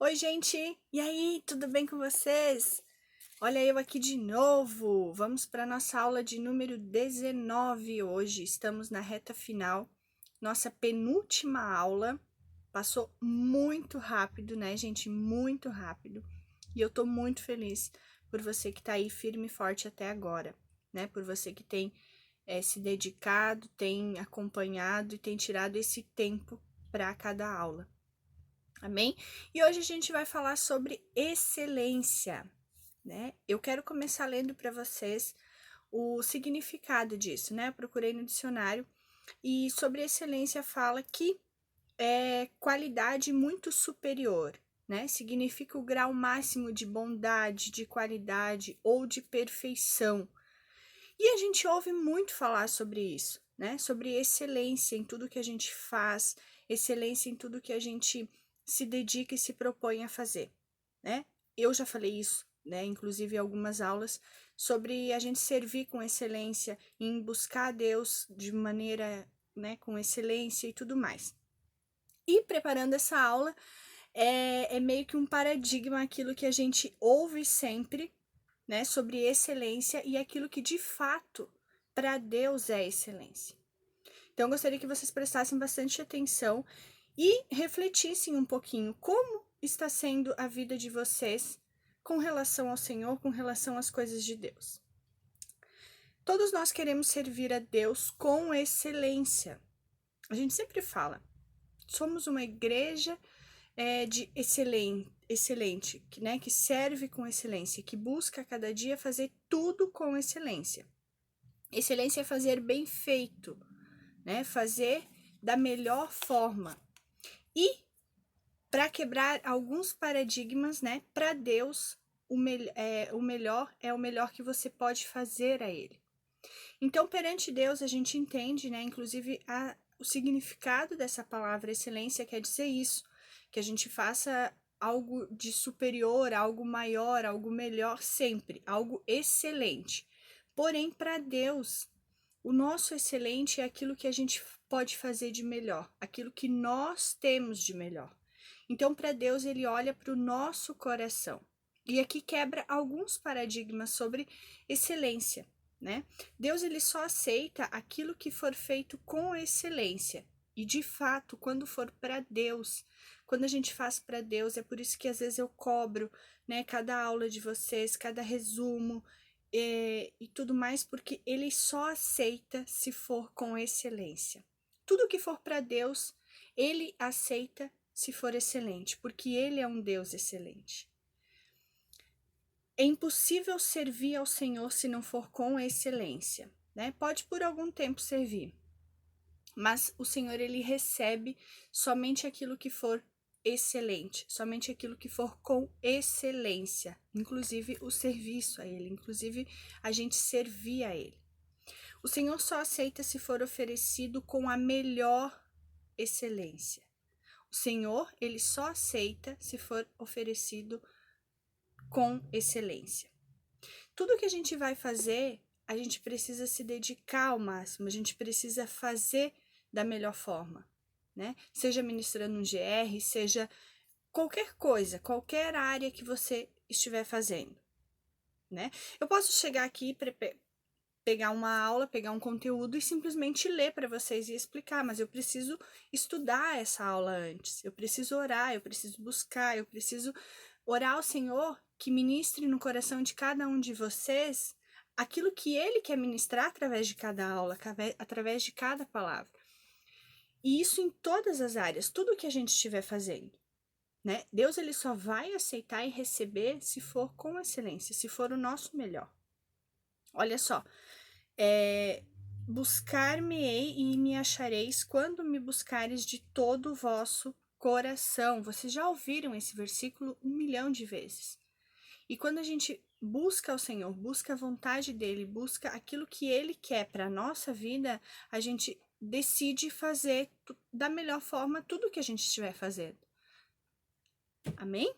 Oi, gente! E aí, tudo bem com vocês? Olha eu aqui de novo. Vamos para nossa aula de número 19 hoje. Estamos na reta final, nossa penúltima aula. Passou muito rápido, né, gente? Muito rápido. E eu tô muito feliz por você que tá aí firme e forte até agora, né? Por você que tem se dedicado, tem acompanhado e tem tirado esse tempo para cada aula. Amém? E hoje a gente vai falar sobre excelência, né? Eu quero começar lendo para vocês o significado disso, né? Eu procurei no dicionário e sobre excelência fala que é qualidade muito superior, né? Significa o grau máximo de bondade, de qualidade ou de perfeição. E a gente ouve muito falar sobre isso, né? Sobre excelência em tudo que a gente faz, excelência em tudo que a gente se dedica e se propõe a fazer, né? Eu já falei isso, né? Inclusive em algumas aulas sobre a gente servir com excelência, em buscar a Deus de maneira, né, com excelência e tudo mais. E preparando essa aula, é meio que um paradigma aquilo que a gente ouve sempre, né, sobre excelência e aquilo que de fato para Deus é excelência. Então, eu gostaria que vocês prestassem bastante atenção e refletissem um pouquinho como está sendo a vida de vocês com relação ao Senhor, com relação às coisas de Deus. Todos nós queremos servir a Deus com excelência. A gente sempre fala, somos uma igreja de excelente, né, que serve com excelência, que busca cada dia fazer tudo com excelência. Excelência é fazer bem feito, né, fazer da melhor forma. E para quebrar alguns paradigmas, né, para Deus o melhor é o melhor que você pode fazer a Ele. Então, perante Deus, a gente entende, né, inclusive o significado dessa palavra excelência quer dizer isso, que a gente faça algo de superior, algo maior, algo melhor sempre, algo excelente. Porém, para Deus, o nosso excelente é aquilo que a gente pode fazer de melhor, aquilo que nós temos de melhor. Então, para Deus, ele olha para o nosso coração. E aqui quebra alguns paradigmas sobre excelência, né? Deus ele só aceita aquilo que for feito com excelência. E de fato, quando for para Deus, quando a gente faz para Deus, é por isso que às vezes eu cobro, né, cada aula de vocês, cada resumo e tudo mais, porque ele só aceita se for com excelência. Tudo que for para Deus, ele aceita se for excelente, porque ele é um Deus excelente. É impossível servir ao Senhor se não for com excelência, né? Pode por algum tempo servir, mas o Senhor ele recebe somente aquilo que for excelente, somente aquilo que for com excelência, inclusive o serviço a Ele, inclusive a gente servir a Ele. O Senhor só aceita se for oferecido com a melhor excelência. O Senhor, ele só aceita se for oferecido com excelência. Tudo que a gente vai fazer, a gente precisa se dedicar ao máximo, a gente precisa fazer da melhor forma, né? Seja ministrando um GR, seja qualquer coisa, qualquer área que você estiver fazendo, né? Eu posso chegar aqui pegar uma aula, pegar um conteúdo e simplesmente ler para vocês e explicar, mas eu preciso estudar essa aula antes, eu preciso orar, eu preciso buscar, eu preciso orar ao Senhor que ministre no coração de cada um de vocês aquilo que Ele quer ministrar através de cada aula, através de cada palavra. E isso em todas as áreas, tudo que a gente estiver fazendo, né? Deus ele só vai aceitar e receber se for com excelência, se for o nosso melhor. Olha só, buscar-me-ei e me achareis quando me buscares de todo o vosso coração. Vocês já ouviram esse versículo 1 milhão de vezes. E quando a gente busca o Senhor, busca a vontade dele, busca aquilo que ele quer para a nossa vida, a gente decide fazer da melhor forma tudo que a gente estiver fazendo. Amém?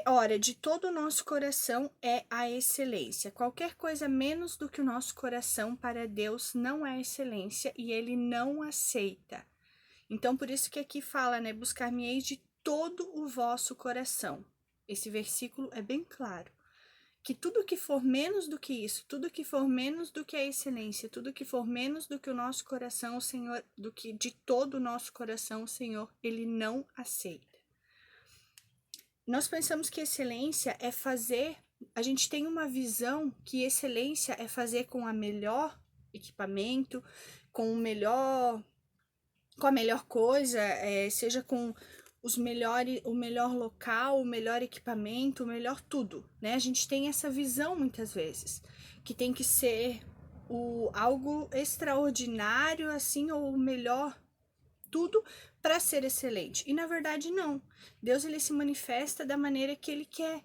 Ora, de todo o nosso coração é a excelência. Qualquer coisa menos do que o nosso coração para Deus não é excelência e ele não aceita. Então, por isso que aqui fala, né? Buscar-me-eis de todo o vosso coração. Esse versículo é bem claro. Que tudo que for menos do que isso, tudo que for menos do que a excelência, tudo que for menos do que o nosso coração, o Senhor, do que de todo o nosso coração, o Senhor, Ele não aceita. Nós pensamos que excelência é fazer, a gente tem uma visão que excelência é fazer com a melhor equipamento, com a melhor coisa, seja com o melhor local, o melhor equipamento, o melhor tudo, né? A gente tem essa visão muitas vezes, que tem que ser algo extraordinário, assim, ou o melhor tudo para ser excelente. E na verdade não. Deus, ele se manifesta da maneira que ele quer,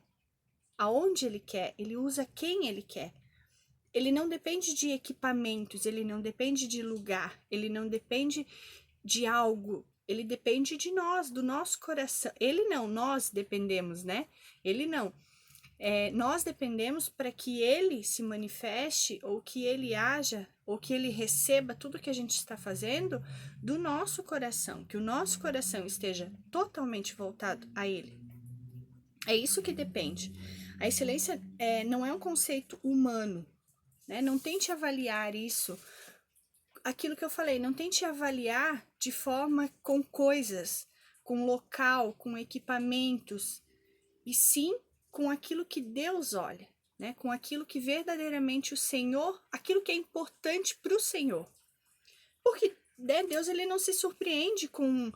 aonde ele quer, ele usa quem ele quer. Ele não depende de equipamentos, ele não depende de lugar, ele não depende de algo, ele depende de nós, do nosso coração. Ele não, nós dependemos, né? Ele não. Nós dependemos para que ele se manifeste, ou que ele haja, ou que ele receba tudo que a gente está fazendo do nosso coração, que o nosso coração esteja totalmente voltado a ele. É isso que depende. A excelência não é um conceito humano, né? Não tente avaliar isso. Aquilo que eu falei, não tente avaliar de forma com coisas, com local, com equipamentos, e sim com aquilo que Deus olha, né? Com aquilo que verdadeiramente o Senhor, aquilo que é importante para o Senhor. Porque, né, Deus, ele não se surpreende com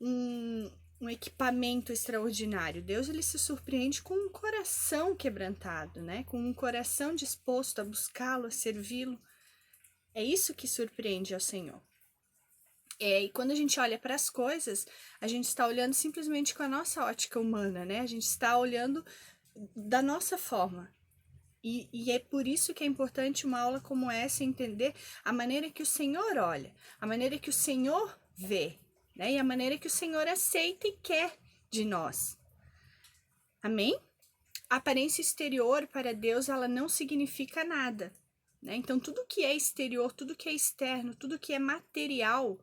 um equipamento extraordinário. Deus, ele se surpreende com um coração quebrantado, né? Com um coração disposto a buscá-lo, a servi-lo. É isso que surpreende ao Senhor. E quando a gente olha para as coisas, a gente está olhando simplesmente com a nossa ótica humana, né? A gente está olhando da nossa forma. E é por isso que é importante uma aula como essa entender a maneira que o Senhor olha, a maneira que o Senhor vê, né? E a maneira que o Senhor aceita e quer de nós. Amém? A aparência exterior para Deus, ela não significa nada, né? Então, tudo que é exterior, tudo que é externo, tudo que é material,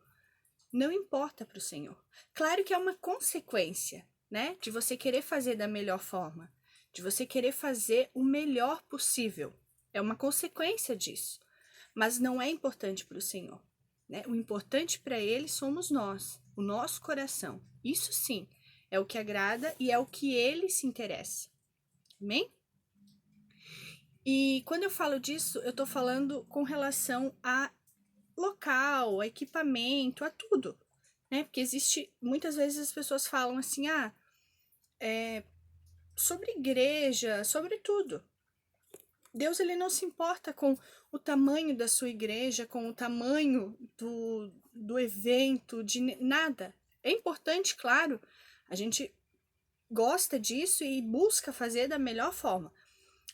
não importa para o Senhor. Claro que é uma consequência, né? De você querer fazer da melhor forma, de você querer fazer o melhor possível. É uma consequência disso. Mas não é importante para o Senhor, né? O importante para Ele somos nós, o nosso coração. Isso sim é o que agrada e é o que Ele se interessa. Amém? E quando eu falo disso, eu tô falando com relação a local, a equipamento, a tudo, né? Porque muitas vezes as pessoas falam assim, sobre igreja, sobre tudo. Deus, ele não se importa com o tamanho da sua igreja, com o tamanho do evento, de nada. É importante, claro, a gente gosta disso e busca fazer da melhor forma,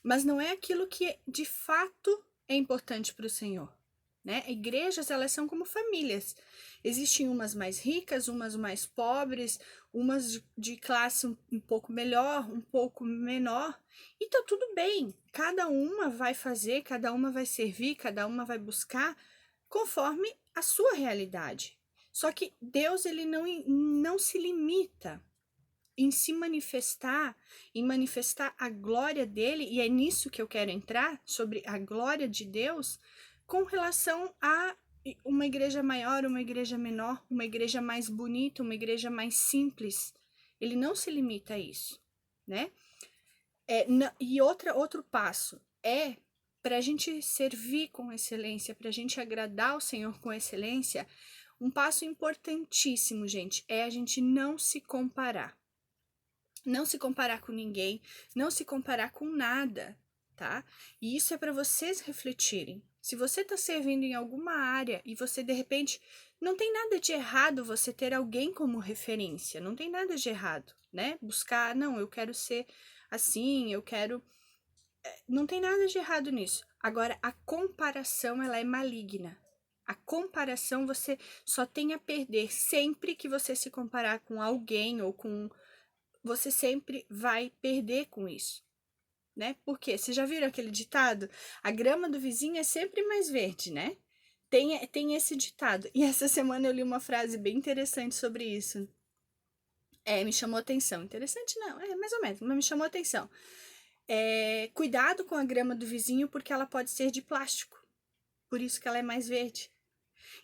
mas não é aquilo que de fato é importante para o Senhor, né? Igrejas, elas são como famílias. Existem umas mais ricas, umas mais pobres, umas de classe um pouco melhor, um pouco menor, e tá tudo bem. Cada uma vai fazer, cada uma vai servir, cada uma vai buscar conforme a sua realidade. Só que Deus, ele não se limita em se manifestar, em manifestar a glória dele, e é nisso que eu quero entrar, sobre a glória de Deus, com relação a uma igreja maior, uma igreja menor, uma igreja mais bonita, uma igreja mais simples. Ele não se limita a isso, né? E outro passo é para a gente servir com excelência, para a gente agradar o Senhor com excelência. Um passo importantíssimo, gente, é a gente não se comparar. Não se comparar com ninguém, não se comparar com nada, tá? E isso é para vocês refletirem. Se você está servindo em alguma área e você, de repente, não tem nada de errado você ter alguém como referência, não tem nada de errado, né? Buscar, não, eu quero ser assim, eu quero... Não tem nada de errado nisso. Agora, a comparação, ela é maligna. A comparação você só tem a perder sempre que você se comparar com alguém ou com... Você sempre vai perder com isso, né? Porque vocês já viram aquele ditado? A grama do vizinho é sempre mais verde, né? Tem esse ditado. E essa semana eu li uma frase bem interessante sobre isso. Me chamou atenção. Interessante não, mais ou menos, mas me chamou atenção. Cuidado com a grama do vizinho porque ela pode ser de plástico. Por isso que ela é mais verde.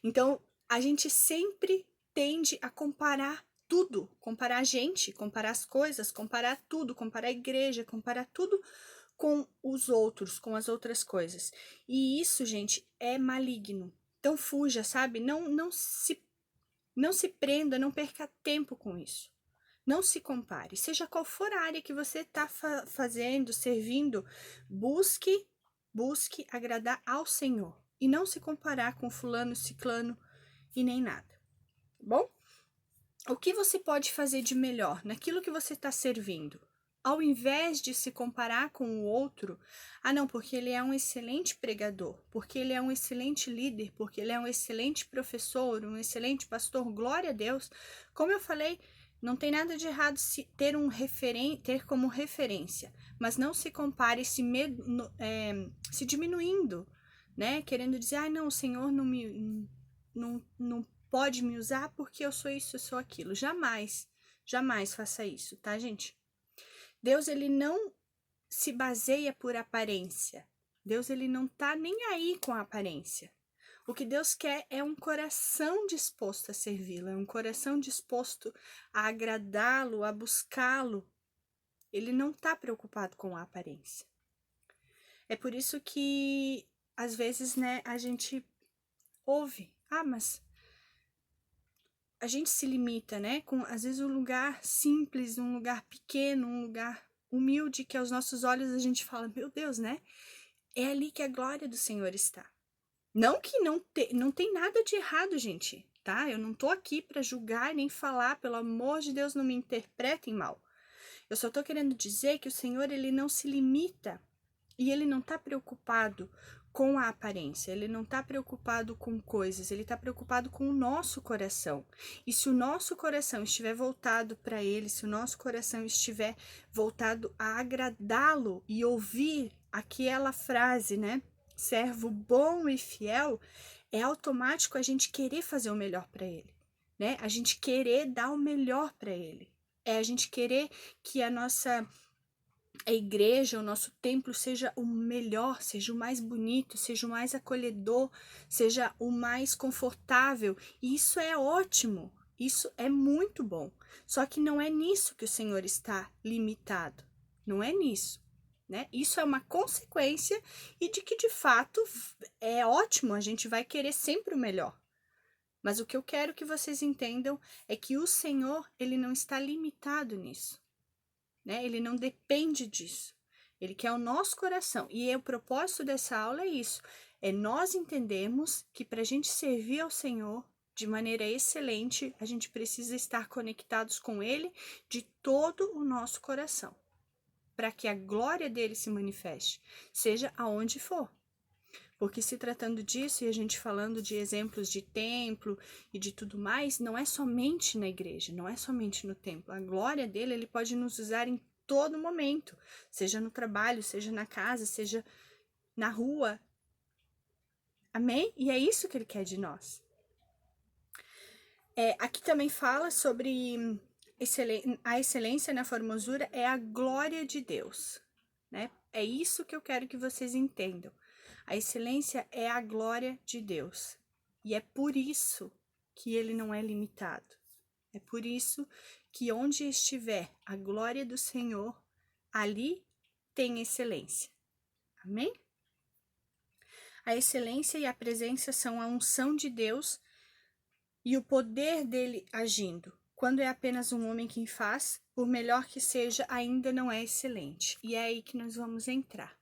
Então, a gente sempre tende a comparar tudo, comparar a gente, comparar as coisas, comparar tudo, comparar a igreja, comparar tudo com os outros, com as outras coisas. E isso, gente, é maligno. Então fuja, sabe? Não se prenda, não perca tempo com isso. Não se compare. Seja qual for a área que você está fazendo, servindo, busque agradar ao Senhor e não se comparar com fulano, ciclano e nem nada. Tá bom? O que você pode fazer de melhor naquilo que você está servindo? Ao invés de se comparar com o outro, não, porque ele é um excelente pregador, porque ele é um excelente líder, porque ele é um excelente professor, um excelente pastor, glória a Deus. Como eu falei, não tem nada de errado se ter como referência, mas não se compare se diminuindo, né? Querendo dizer, não, o Senhor não pode me usar porque eu sou isso, eu sou aquilo. Jamais, jamais faça isso, tá, gente? Deus, ele não se baseia por aparência. Deus, ele não tá nem aí com a aparência. O que Deus quer é um coração disposto a servi-lo, é um coração disposto a agradá-lo, a buscá-lo. Ele não está preocupado com a aparência. É por isso que, às vezes, né, a gente ouve, mas a gente se limita, né, com, às vezes, um lugar simples, um lugar pequeno, um lugar humilde, que aos nossos olhos a gente fala, meu Deus, né, é ali que a glória do Senhor está. Não que não tem nada de errado, gente, tá? Eu não tô aqui para julgar nem falar, pelo amor de Deus, não me interpretem mal. Eu só tô querendo dizer que o Senhor, ele não se limita e ele não tá preocupado com a aparência, ele não tá preocupado com coisas, ele tá preocupado com o nosso coração. E se o nosso coração estiver voltado para ele, se o nosso coração estiver voltado a agradá-lo e ouvir aquela frase, né? Servo bom e fiel, é automático a gente querer fazer o melhor para ele, né? A gente querer dar o melhor para ele. É a gente querer que a igreja, o nosso templo seja o melhor, seja o mais bonito, seja o mais acolhedor, seja o mais confortável. E isso é ótimo, isso é muito bom. Só que não é nisso que o Senhor está limitado, não é nisso. Né? Isso é uma consequência e de que de fato é ótimo, a gente vai querer sempre o melhor. Mas o que eu quero que vocês entendam é que o Senhor, ele não está limitado nisso, né? Ele não depende disso. Ele quer o nosso coração. E o propósito dessa aula é isso, é nós entendermos que para a gente servir ao Senhor de maneira excelente, a gente precisa estar conectados com Ele de todo o nosso coração, para que a glória dele se manifeste, seja aonde for. Porque se tratando disso, e a gente falando de exemplos de templo e de tudo mais, não é somente na igreja, não é somente no templo. A glória dele, ele pode nos usar em todo momento, seja no trabalho, seja na casa, seja na rua. Amém? E é isso que ele quer de nós. Aqui também fala sobre a excelência na formosura é a glória de Deus, né? É isso que eu quero que vocês entendam. A excelência é a glória de Deus. E é por isso que ele não é limitado. É por isso que onde estiver a glória do Senhor, ali tem excelência. Amém? A excelência e a presença são a unção de Deus e o poder dele agindo. Quando é apenas um homem quem faz, por melhor que seja, ainda não é excelente. E é aí que nós vamos entrar,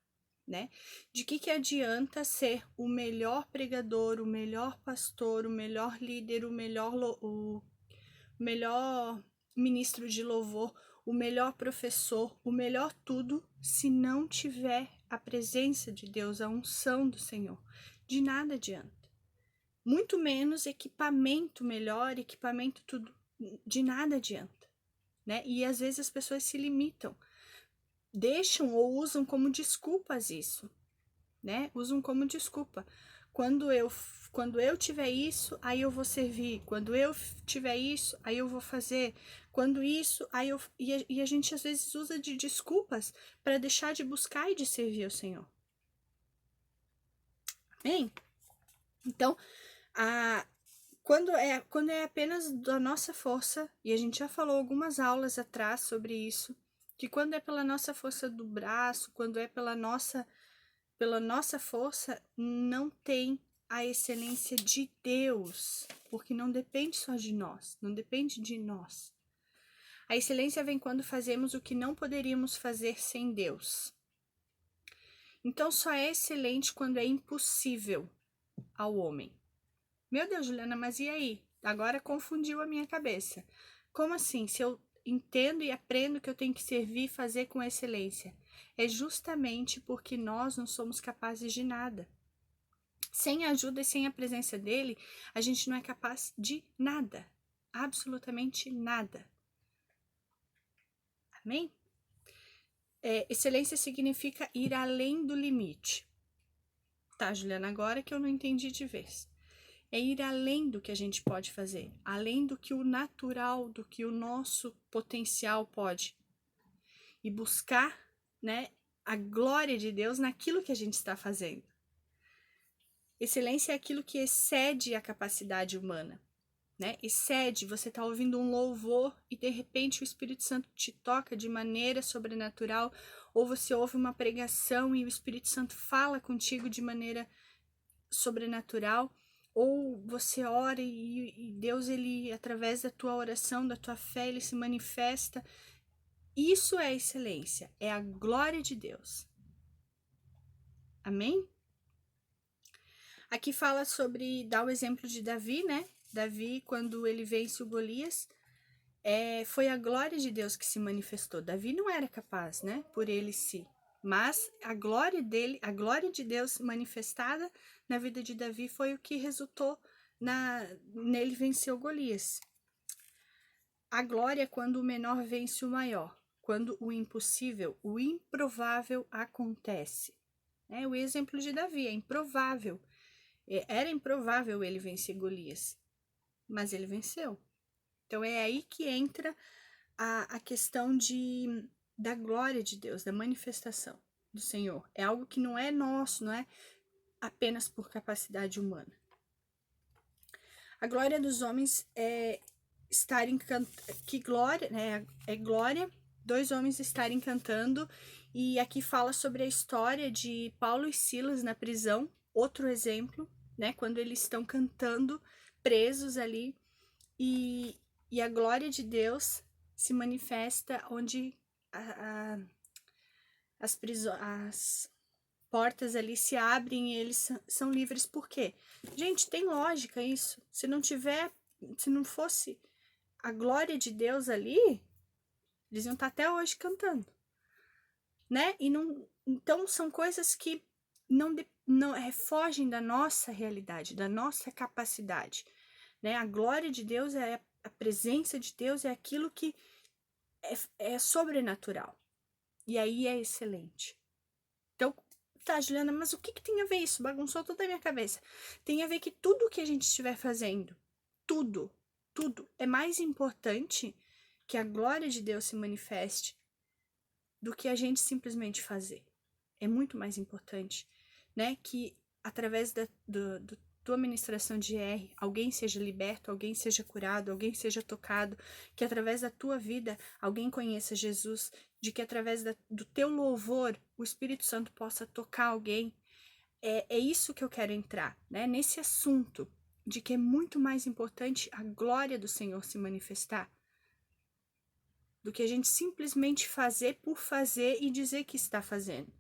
né? De que adianta ser o melhor pregador, o melhor pastor, o melhor líder, o melhor ministro de louvor, o melhor professor, o melhor tudo, se não tiver a presença de Deus, a unção do Senhor? De nada adianta. Muito menos equipamento melhor, equipamento tudo, de nada adianta, né? E às vezes as pessoas se limitam, deixam ou usam como desculpas isso, né? Usam como desculpa. Quando quando eu tiver isso, aí eu vou servir. Quando eu tiver isso, aí eu vou fazer. Quando isso, aí eu. E a gente às vezes usa de desculpas para deixar de buscar e de servir ao Senhor. Amém? Então, quando é apenas da nossa força, e a gente já falou algumas aulas atrás sobre isso, que quando é pela nossa força do braço, quando é pela nossa força, não tem a excelência de Deus, porque não depende só de nós, não depende de nós. A excelência vem quando fazemos o que não poderíamos fazer sem Deus. Então só é excelente quando é impossível ao homem. Meu Deus, Juliana, mas e aí? Agora confundiu a minha cabeça. Como assim? Se eu entendo e aprendo que eu tenho que servir e fazer com excelência, é justamente porque nós não somos capazes de nada. Sem a ajuda e sem a presença dele, a gente não é capaz de nada. Absolutamente nada. Amém? Excelência significa ir além do limite. Tá, Juliana, agora que eu não entendi de vez. É ir além do que a gente pode fazer, além do que o natural, do que o nosso potencial pode. E buscar, né, a glória de Deus naquilo que a gente está fazendo. Excelência é aquilo que excede a capacidade humana, né? Excede, você está ouvindo um louvor e de repente o Espírito Santo te toca de maneira sobrenatural, ou você ouve uma pregação e o Espírito Santo fala contigo de maneira sobrenatural, ou você ora e Deus, ele, através da tua oração, da tua fé, ele se manifesta. Isso é excelência, é a glória de Deus. Amém? Aqui fala sobre, dá o exemplo de Davi, né? Davi, quando ele vence o Golias, foi a glória de Deus que se manifestou. Davi não era capaz, né? Por ele si. Mas a glória de Deus manifestada na vida de Davi foi o que resultou nele vencer o Golias. A glória é quando o menor vence o maior, quando o impossível, o improvável acontece. O exemplo de Davi é improvável. Era improvável ele vencer Golias, mas ele venceu. Então é aí que entra a questão da glória de Deus, da manifestação do Senhor. É algo que não é nosso, não é apenas por capacidade humana. A glória dos homens é estarem cantando, que glória, né? É glória, dois homens estarem cantando, e aqui fala sobre a história de Paulo e Silas na prisão, outro exemplo, né? Quando eles estão cantando, presos ali, e a glória de Deus se manifesta onde as portas ali se abrem e eles são livres. Por quê? Gente, tem lógica isso. Se não fosse a glória de Deus ali, eles iam estar até hoje cantando, né? Então são coisas que não fogem da nossa realidade, da nossa capacidade, né? A glória de Deus a presença de Deus, é aquilo que é sobrenatural. E aí é excelente. Então, tá, Juliana, mas o que tem a ver isso? Bagunçou toda a minha cabeça. Tem a ver que tudo que a gente estiver fazendo, tudo, é mais importante que a glória de Deus se manifeste do que a gente simplesmente fazer. É muito mais importante, né? Que através da tua ministração de R, alguém seja liberto, alguém seja curado, alguém seja tocado, que através da tua vida alguém conheça Jesus, de que através do teu louvor o Espírito Santo possa tocar alguém. É isso que eu quero entrar, né? Nesse assunto de que é muito mais importante a glória do Senhor se manifestar do que a gente simplesmente fazer por fazer e dizer que está fazendo.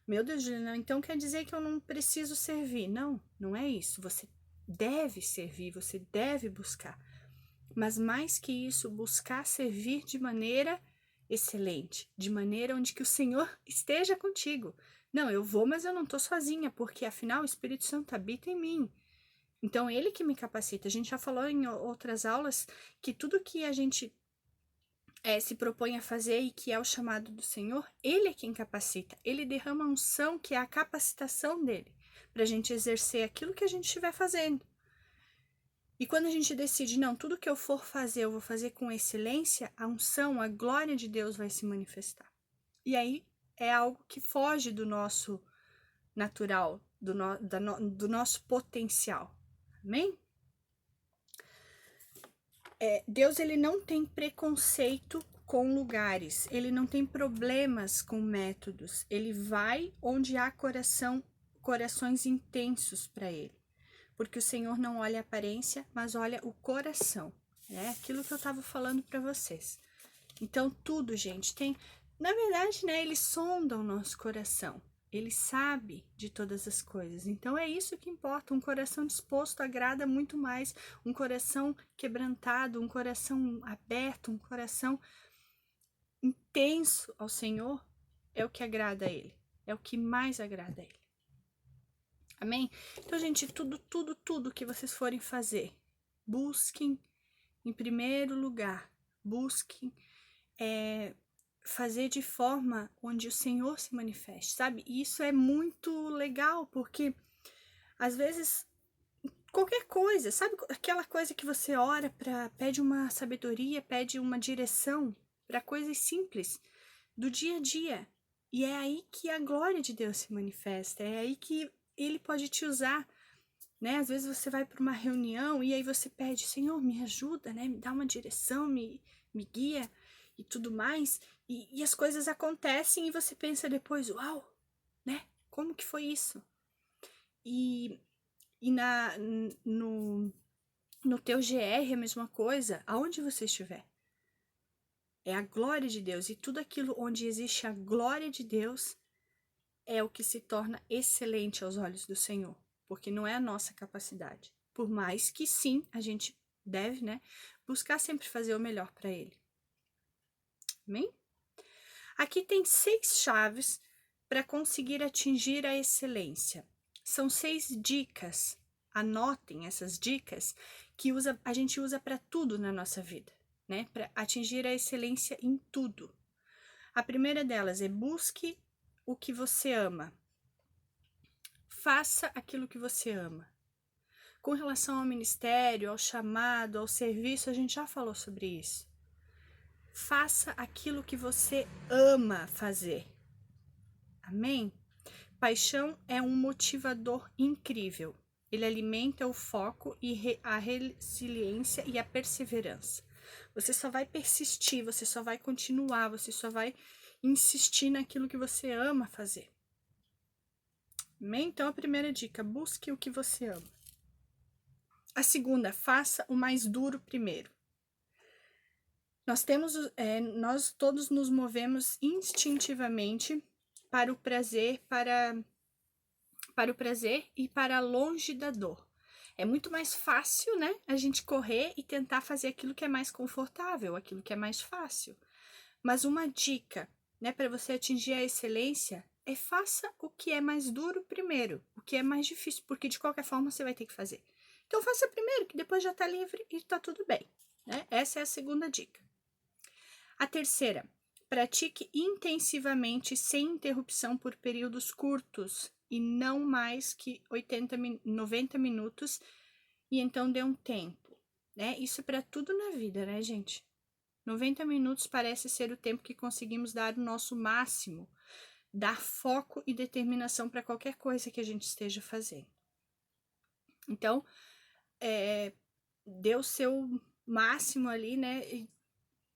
Meu Deus, Juliana, então quer dizer que eu não preciso servir? Não, não é isso. Você deve servir, você deve buscar. Mas mais que isso, buscar servir de maneira excelente, de maneira onde que o Senhor esteja contigo. Não, eu vou, mas eu não estou sozinha, porque afinal o Espírito Santo habita em mim. Então, ele que me capacita. A gente já falou em outras aulas que tudo que a gente se propõe a fazer e que é o chamado do Senhor, ele é quem capacita. Ele derrama a unção, que é a capacitação dele, pra gente exercer aquilo que a gente estiver fazendo. E quando a gente decide, não, tudo que eu for fazer, eu vou fazer com excelência, a unção, a glória de Deus vai se manifestar. E aí é algo que foge do nosso natural, do nosso potencial. Amém? Deus, ele não tem preconceito com lugares, ele não tem problemas com métodos, ele vai onde há corações intensos para ele, porque o Senhor não olha a aparência, mas olha o coração, né? Aquilo que eu estava falando para vocês. Então tudo, gente, na verdade, né, ele sonda o nosso coração. Ele sabe de todas as coisas. Então é isso que importa. Um coração disposto agrada muito mais. Um coração quebrantado, um coração aberto, um coração intenso ao Senhor é o que agrada a Ele. É o que mais agrada a Ele. Amém? Então, gente, tudo que vocês forem fazer, busquem em primeiro lugar. Busquem fazer de forma onde o Senhor se manifeste, sabe? E isso é muito legal, porque às vezes qualquer coisa, sabe? Aquela coisa que você ora pede uma sabedoria, pede uma direção para coisas simples do dia a dia. E é aí que a glória de Deus se manifesta, é aí que ele pode te usar, né? Às vezes você vai para uma reunião e aí você pede, Senhor, me ajuda, né? Me dá uma direção, me guia e tudo mais. E as coisas acontecem e você pensa depois, uau, né? Como que foi isso? E no teu GR é a mesma coisa, aonde você estiver. É a glória de Deus. E tudo aquilo onde existe a glória de Deus é o que se torna excelente aos olhos do Senhor. Porque não é a nossa capacidade. Por mais que sim, a gente deve, né? Buscar sempre fazer o melhor para Ele. Amém? Aqui tem 6 chaves para conseguir atingir a excelência. São 6 dicas. Anotem essas dicas que a gente usa para tudo na nossa vida, né? Para atingir a excelência em tudo. A primeira delas é busque o que você ama. Faça aquilo que você ama. Com relação ao ministério, ao chamado, ao serviço, a gente já falou sobre isso. Faça aquilo que você ama fazer. Amém? Paixão é um motivador incrível. Ele alimenta o foco e a resiliência e a perseverança. Você só vai persistir, você só vai continuar, você só vai insistir naquilo que você ama fazer. Amém? Então, a primeira dica, busque o que você ama. A segunda, faça o mais duro primeiro. Nós todos nos movemos instintivamente para o prazer, para o prazer e para longe da dor. É muito mais fácil, né, a gente correr e tentar fazer aquilo que é mais confortável, aquilo que é mais fácil. Mas uma dica, né, para você atingir a excelência é faça o que é mais duro primeiro, o que é mais difícil, porque de qualquer forma você vai ter que fazer. Então faça primeiro, que depois já tá livre e tá tudo bem, né? Essa é a segunda dica. A terceira, pratique intensivamente sem interrupção por períodos curtos e não mais que 90 minutos e então dê um tempo, né? Isso é para tudo na vida, né, gente? 90 minutos parece ser o tempo que conseguimos dar o nosso máximo, dar foco e determinação para qualquer coisa que a gente esteja fazendo. Então, dê o seu máximo ali, né? E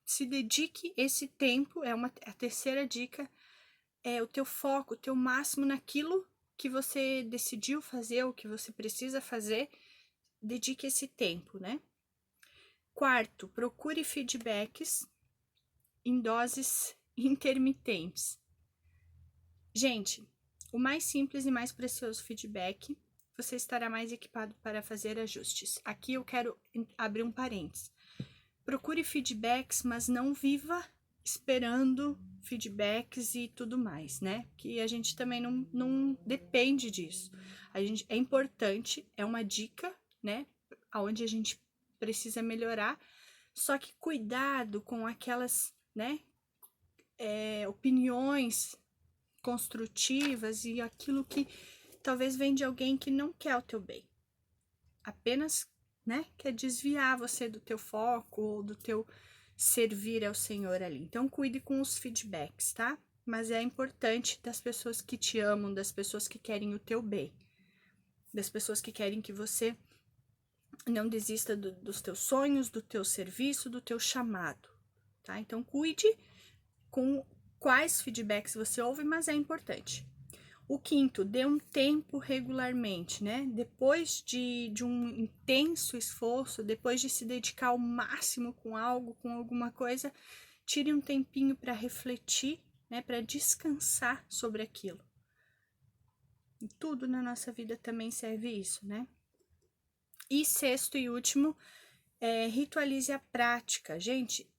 se dedique esse tempo, a terceira dica, é o teu foco, o teu máximo naquilo que você decidiu fazer, o que você precisa fazer, dedique esse tempo, né? Quarto, procure feedbacks em doses intermitentes. Gente, o mais simples e mais precioso feedback, você estará mais equipado para fazer ajustes. Aqui eu quero abrir um parênteses. Procure feedbacks, mas não viva esperando feedbacks e tudo mais, né? Que a gente também não depende disso. É importante, é uma dica, né? Onde a gente precisa melhorar, só que cuidado com aquelas, né? Opiniões construtivas e aquilo que talvez vem de alguém que não quer o teu bem. Apenas, né, quer desviar você do teu foco ou do teu servir ao Senhor ali. Então, cuide com os feedbacks, tá? Mas é importante das pessoas que te amam, das pessoas que querem o teu bem, das pessoas que querem que você não desista dos teus sonhos, do teu serviço, do teu chamado, tá? Então, cuide com quais feedbacks você ouve, mas é importante. O quinto, dê um tempo regularmente, né? Depois de um intenso esforço, depois de se dedicar ao máximo com algo, com alguma coisa, tire um tempinho para refletir, né? Para descansar sobre aquilo. E tudo na nossa vida também serve isso, né? E sexto e último, ritualize a prática. Gente,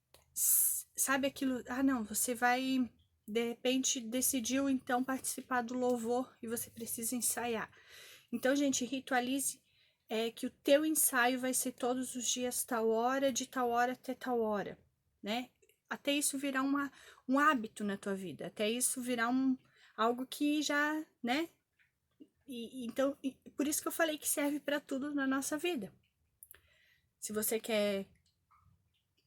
sabe aquilo? Ah, não, você vai, de repente, decidiu então participar do louvor e você precisa ensaiar. Então, gente, ritualize que o teu ensaio vai ser todos os dias, tal hora, de tal hora até tal hora, né? Até isso virar um hábito na tua vida, até isso virar algo que já, né? Então, por isso que eu falei que serve para tudo na nossa vida. Se você quer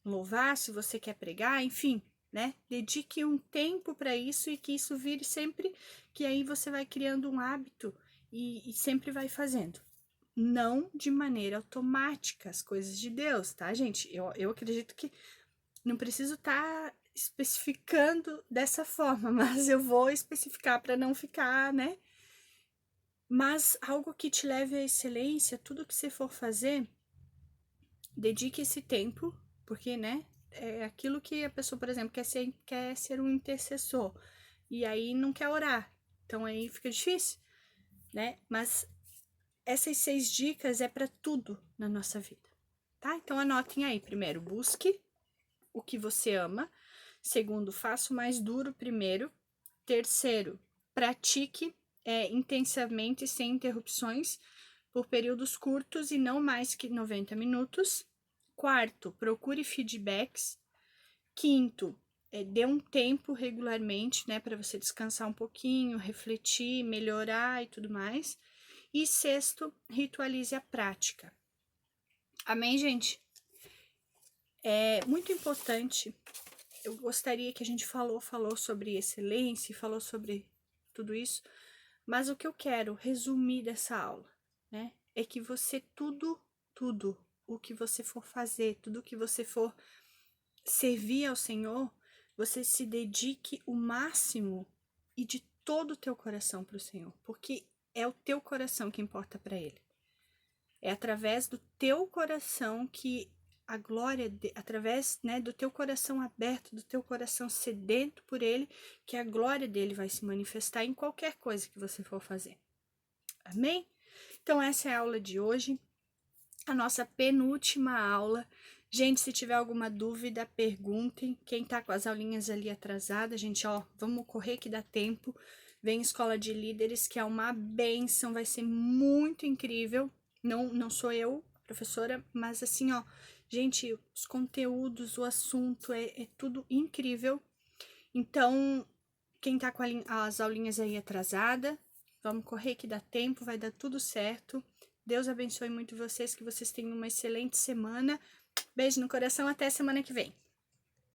louvar, se você quer pregar, enfim, né? Dedique um tempo para isso e que isso vire sempre, que aí você vai criando um hábito e sempre vai fazendo. Não de maneira automática as coisas de Deus, tá, gente? Eu acredito que não preciso estar especificando dessa forma, mas eu vou especificar para não ficar, né? Mas algo que te leve à excelência, tudo que você for fazer, dedique esse tempo, porque, né, é aquilo que a pessoa, por exemplo, quer ser um intercessor, e aí não quer orar, então aí fica difícil, né, mas essas 6 dicas é para tudo na nossa vida, tá? Então anotem aí, primeiro, busque o que você ama, segundo, faça o mais duro primeiro, terceiro, pratique intensamente, sem interrupções, por períodos curtos e não mais que 90 minutos. Quarto, procure feedbacks. Quinto, dê um tempo regularmente, né, para você descansar um pouquinho, refletir, melhorar e tudo mais. E sexto, ritualize a prática. Amém, gente? É muito importante. Eu gostaria que a gente falou sobre excelência, falou sobre tudo isso, mas o que eu quero resumir dessa aula, né, é que você tudo o que você for fazer, tudo que você for servir ao Senhor, você se dedique o máximo e de todo o teu coração para o Senhor, porque é o teu coração que importa para Ele. É através do teu coração que a glória, através, né, do teu coração aberto, do teu coração sedento por Ele, que a glória dele vai se manifestar em qualquer coisa que você for fazer. Amém? Então, essa é a aula de hoje, a nossa penúltima aula. Gente, se tiver alguma dúvida, perguntem. Quem tá com as aulinhas ali atrasadas, gente, ó, vamos correr que dá tempo. Vem Escola de Líderes, que é uma bênção, vai ser muito incrível. Não sou eu, professora, mas assim, ó, gente, os conteúdos, o assunto é tudo incrível. Então, quem tá com as aulinhas aí atrasada, vamos correr que dá tempo, vai dar tudo certo. Deus abençoe muito vocês, que vocês tenham uma excelente semana. Beijo no coração, até semana que vem.